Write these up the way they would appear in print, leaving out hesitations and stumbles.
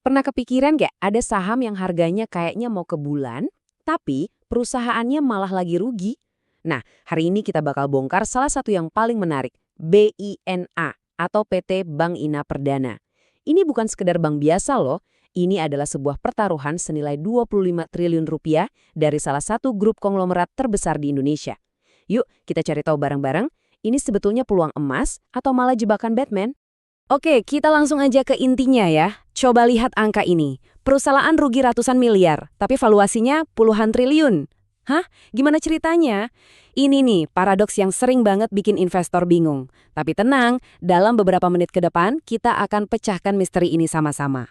Pernah kepikiran nggak ada saham yang harganya kayaknya mau ke bulan, tapi perusahaannya malah lagi rugi? Nah, hari ini kita bakal bongkar salah satu yang paling menarik, BINA atau PT Bank Ina Perdana. Ini bukan sekedar bank biasa loh, ini adalah sebuah pertaruhan senilai 25 triliun rupiah dari salah satu grup konglomerat terbesar di Indonesia. Yuk, kita cari tahu bareng-bareng, ini sebetulnya peluang emas atau malah jebakan Batman? Oke, kita langsung aja ke intinya ya. Coba lihat angka ini. Perusahaan rugi ratusan miliar, tapi valuasinya puluhan triliun. Hah? Gimana ceritanya? Ini nih, paradoks yang sering banget bikin investor bingung. Tapi tenang, dalam beberapa menit ke depan, kita akan pecahkan misteri ini sama-sama.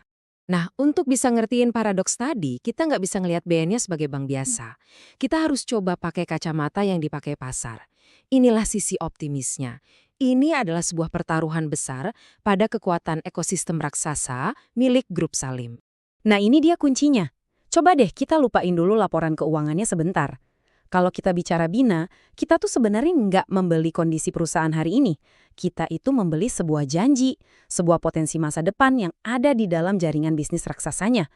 Nah, untuk bisa ngertiin paradoks tadi, kita nggak bisa ngelihat BN-nya sebagai bank biasa. Kita harus coba pakai kacamata yang dipakai pasar. Inilah sisi optimisnya. Ini adalah sebuah pertaruhan besar pada kekuatan ekosistem raksasa milik Grup Salim. Nah, ini dia kuncinya. Coba deh kita lupain dulu laporan keuangannya sebentar. Kalau kita bicara Bina, kita tuh sebenarnya nggak membeli kondisi perusahaan hari ini. Kita itu membeli sebuah janji, sebuah potensi masa depan yang ada di dalam jaringan bisnis raksasanya.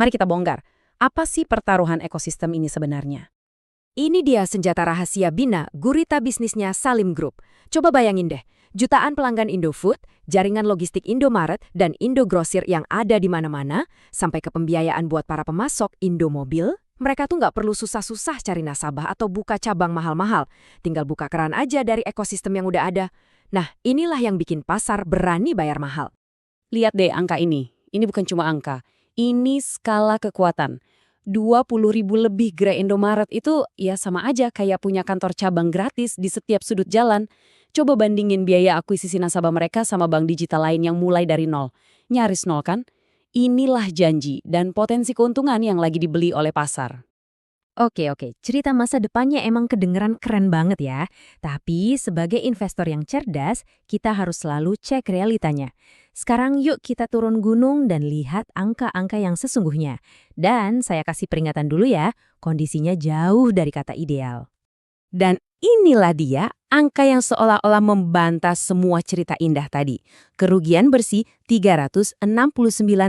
Mari kita bongkar, apa sih pertaruhan ekosistem ini sebenarnya? Ini dia senjata rahasia Bina, gurita bisnisnya Salim Group. Coba bayangin deh, jutaan pelanggan Indofood, jaringan logistik Indomaret, dan Indogrosir yang ada di mana-mana, sampai ke pembiayaan buat para pemasok Indomobil, mereka tuh nggak perlu susah-susah cari nasabah atau buka cabang mahal-mahal. Tinggal buka keran aja dari ekosistem yang udah ada. Nah, inilah yang bikin pasar berani bayar mahal. Lihat deh angka ini. Ini bukan cuma angka. Ini skala kekuatan. 20.000 lebih gerai Indomaret itu ya sama aja kayak punya kantor cabang gratis di setiap sudut jalan. Coba bandingin biaya akuisisi nasabah mereka sama bank digital lain yang mulai dari nol. Nyaris nol kan? Inilah janji dan potensi keuntungan yang lagi dibeli oleh pasar. Oke, cerita masa depannya emang kedengeran keren banget ya. Tapi sebagai investor yang cerdas, kita harus selalu cek realitanya. Sekarang yuk kita turun gunung dan lihat angka-angka yang sesungguhnya. Dan saya kasih peringatan dulu ya, kondisinya jauh dari kata ideal. Dan inilah dia angka yang seolah-olah membantah semua cerita indah tadi. Kerugian bersih 369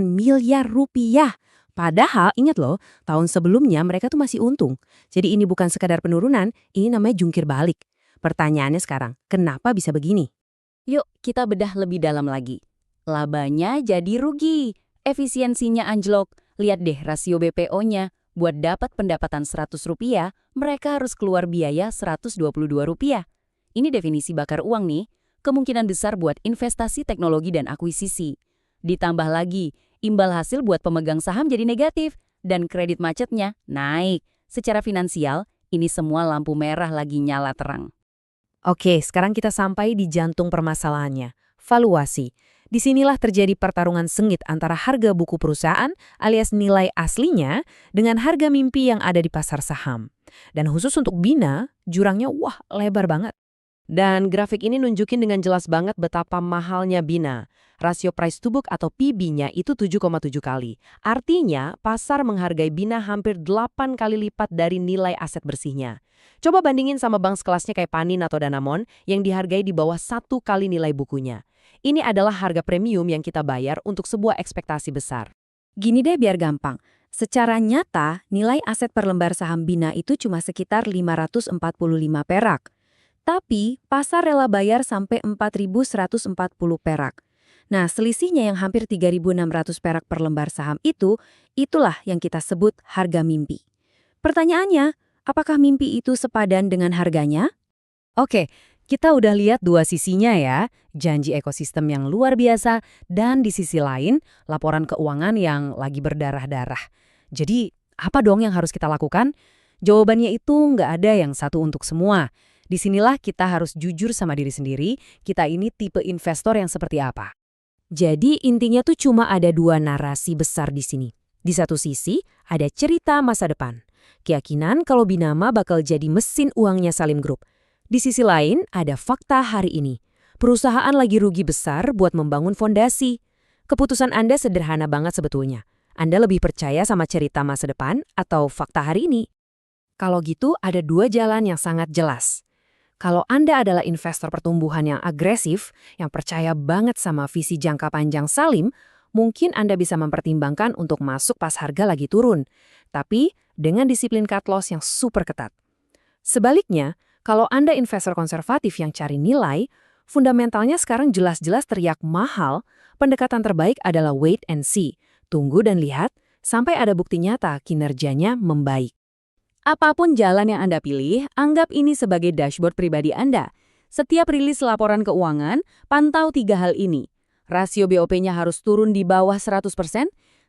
miliar rupiah. Padahal, ingat loh, tahun sebelumnya mereka tuh masih untung. Jadi ini bukan sekadar penurunan, ini namanya jungkir balik. Pertanyaannya sekarang, kenapa bisa begini? Yuk, kita bedah lebih dalam lagi. Labanya jadi rugi, efisiensinya anjlok. Lihat deh rasio BPO-nya. Buat dapat pendapatan Rp100, mereka harus keluar biaya Rp122. Ini definisi bakar uang nih, kemungkinan besar buat investasi teknologi dan akuisisi. Ditambah lagi, imbal hasil buat pemegang saham jadi negatif, dan kredit macetnya naik. Secara finansial, ini semua lampu merah lagi nyala terang. Oke, sekarang kita sampai di jantung permasalahannya, valuasi. Disinilah terjadi pertarungan sengit antara harga buku perusahaan alias nilai aslinya dengan harga mimpi yang ada di pasar saham. Dan khusus untuk Bina, jurangnya lebar banget. Dan grafik ini nunjukin dengan jelas banget betapa mahalnya Bina. Rasio price to book atau PB-nya itu 7,7 kali. Artinya, pasar menghargai Bina hampir 8 kali lipat dari nilai aset bersihnya. Coba bandingin sama bank sekelasnya kayak Panin atau Danamon yang dihargai di bawah 1 kali nilai bukunya. Ini adalah harga premium yang kita bayar untuk sebuah ekspektasi besar. Gini deh biar gampang. Secara nyata, nilai aset per lembar saham Bina itu cuma sekitar 545 perak. Tapi, pasar rela bayar sampai 4.140 perak. Nah, selisihnya yang hampir 3.600 perak per lembar saham itulah yang kita sebut harga mimpi. Pertanyaannya, apakah mimpi itu sepadan dengan harganya? Oke, kita udah lihat dua sisinya ya, janji ekosistem yang luar biasa, dan di sisi lain, laporan keuangan yang lagi berdarah-darah. Jadi, apa dong yang harus kita lakukan? Jawabannya itu nggak ada yang satu untuk semua. Disinilah kita harus jujur sama diri sendiri, kita ini tipe investor yang seperti apa. Jadi intinya tuh cuma ada dua narasi besar di sini. Di satu sisi, ada cerita masa depan. Keyakinan kalau Binama bakal jadi mesin uangnya Salim Group. Di sisi lain, ada fakta hari ini. Perusahaan lagi rugi besar buat membangun fondasi. Keputusan Anda sederhana banget sebetulnya. Anda lebih percaya sama cerita masa depan atau fakta hari ini? Kalau gitu, ada dua jalan yang sangat jelas. Kalau Anda adalah investor pertumbuhan yang agresif, yang percaya banget sama visi jangka panjang Salim, mungkin Anda bisa mempertimbangkan untuk masuk pas harga lagi turun, tapi dengan disiplin cut loss yang super ketat. Sebaliknya, kalau Anda investor konservatif yang cari nilai, fundamentalnya sekarang jelas-jelas teriak mahal, pendekatan terbaik adalah wait and see, tunggu dan lihat, sampai ada bukti nyata kinerjanya membaik. Apapun jalan yang Anda pilih, anggap ini sebagai dashboard pribadi Anda. Setiap rilis laporan keuangan, pantau 3 hal ini. Rasio BOP-nya harus turun di bawah 100%,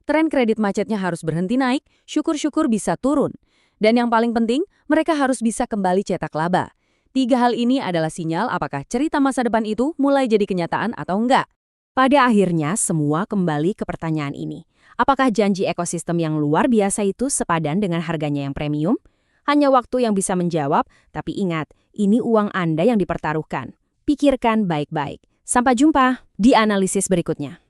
tren kredit macetnya harus berhenti naik, syukur-syukur bisa turun. Dan yang paling penting, mereka harus bisa kembali cetak laba. 3 hal ini adalah sinyal apakah cerita masa depan itu mulai jadi kenyataan atau enggak. Pada akhirnya, semua kembali ke pertanyaan ini. Apakah janji ekosistem yang luar biasa itu sepadan dengan harganya yang premium? Hanya waktu yang bisa menjawab, tapi ingat, ini uang Anda yang dipertaruhkan. Pikirkan baik-baik. Sampai jumpa di analisis berikutnya.